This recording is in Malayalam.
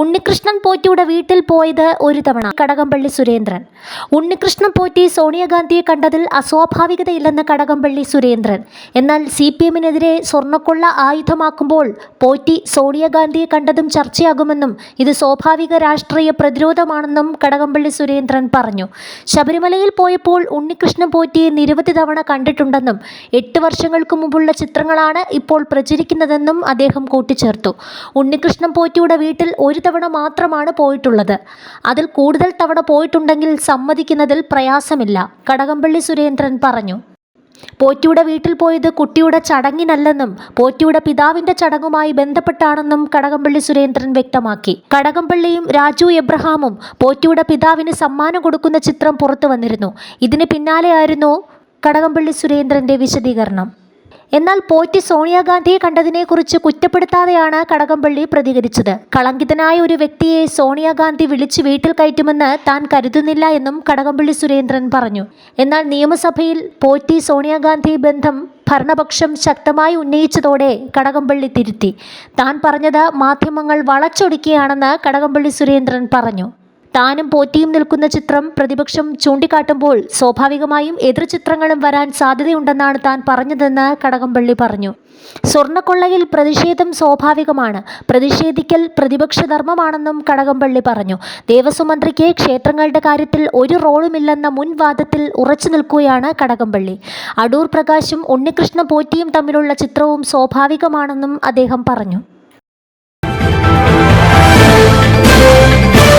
ഉണ്ണികൃഷ്ണൻ പോറ്റിയുടെ വീട്ടിൽ പോയത് ഒരു തവണ. കടകംപള്ളി സുരേന്ദ്രൻ. ഉണ്ണികൃഷ്ണൻ പോറ്റി സോണിയാഗാന്ധിയെ കണ്ടതിൽ അസ്വാഭാവികതയില്ലെന്ന് കടകംപള്ളി സുരേന്ദ്രൻ. എന്നാൽ CPMനെതിരെ സ്വർണ്ണക്കൊള്ള ആയുധമാക്കുമ്പോൾ പോറ്റി സോണിയാഗാന്ധിയെ കണ്ടതും ചർച്ചയാകുമെന്നും ഇത് സ്വാഭാവിക രാഷ്ട്രീയ പ്രതിരോധമാണെന്നും കടകംപള്ളി സുരേന്ദ്രൻ പറഞ്ഞു. ശബരിമലയിൽ പോയപ്പോൾ ഉണ്ണികൃഷ്ണൻ പോറ്റിയെ നിരവധി തവണ കണ്ടിട്ടുണ്ടെന്നും 8 വർഷങ്ങൾക്ക് മുമ്പുള്ള ചിത്രങ്ങളാണ് ഇപ്പോൾ പ്രചരിക്കുന്നതെന്നും അദ്ദേഹം കൂട്ടിച്ചേർത്തു. ഉണ്ണികൃഷ്ണൻ പോറ്റിയുടെ വീട്ടിൽ ഒരു തവണ മാത്രമാണ് പോയിട്ടുള്ളത്. അതിൽ കൂടുതൽ തവണ പോയിട്ടുണ്ടെങ്കിൽ സമ്മതിക്കുന്നതിൽ പ്രയാസമില്ല, കടകംപള്ളി സുരേന്ദ്രൻ പറഞ്ഞു. പോറ്റിയുടെ വീട്ടിൽ പോയത് കുട്ടിയുടെ ചടങ്ങിനല്ലെന്നും പോറ്റിയുടെ പിതാവിന്റെ ചടങ്ങുമായി ബന്ധപ്പെട്ടാണെന്നും കടകംപള്ളി സുരേന്ദ്രൻ വ്യക്തമാക്കി. കടകംപള്ളിയും രാജു എബ്രഹാമും പോറ്റിയുടെ പിതാവിന് സമ്മാനം കൊടുക്കുന്ന ചിത്രം പുറത്തു വന്നിരുന്നു. ഇതിന് പിന്നാലെയായിരുന്നു കടകംപള്ളി സുരേന്ദ്രന്റെ വിശദീകരണം. എന്നാൽ പോറ്റി സോണിയാഗാന്ധിയെ കണ്ടതിനെക്കുറിച്ച് കുറ്റപ്പെടുത്താതെയാണ് കടകംപള്ളി പ്രതികരിച്ചത്. കളങ്കിതനായ ഒരു വ്യക്തിയെ സോണിയാഗാന്ധി വിളിച്ച് വീട്ടിൽ കയറ്റുമെന്ന് താൻ കരുതുന്നില്ല എന്നും കടകംപള്ളി സുരേന്ദ്രൻ പറഞ്ഞു. എന്നാൽ നിയമസഭയിൽ പോറ്റി സോണിയാഗാന്ധി ബന്ധം ഭരണപക്ഷം ശക്തമായി ഉന്നയിച്ചതോടെ കടകംപള്ളി തിരുത്തി. താൻ പറഞ്ഞത് മാധ്യമങ്ങൾ വളച്ചൊടിക്കുകയാണെന്ന് കടകംപള്ളി സുരേന്ദ്രൻ പറഞ്ഞു. താനും പോറ്റിയും നിൽക്കുന്ന ചിത്രം പ്രതിപക്ഷം ചൂണ്ടിക്കാട്ടുമ്പോൾ സ്വാഭാവികമായും എതിർ ചിത്രങ്ങളും വരാൻ സാധ്യതയുണ്ടെന്നാണ് താൻ പറഞ്ഞതെന്ന് കടകംപള്ളി പറഞ്ഞു. സ്വർണ്ണക്കൊള്ളയിൽ പ്രതിഷേധം സ്വാഭാവികമാണ്, പ്രതിഷേധിക്കൽ പ്രതിപക്ഷ ധർമ്മമാണെന്നും കടകംപള്ളി പറഞ്ഞു. ദേവസ്വം മന്ത്രിക്ക് ക്ഷേത്രങ്ങളുടെ കാര്യത്തിൽ ഒരു റോളുമില്ലെന്ന മുൻവാദത്തിൽ ഉറച്ചു നിൽക്കുകയാണ് കടകംപള്ളി. അടൂർ പ്രകാശും ഉണ്ണികൃഷ്ണൻ പോറ്റിയും തമ്മിലുള്ള ചിത്രവും സ്വാഭാവികമാണെന്നും അദ്ദേഹം പറഞ്ഞു.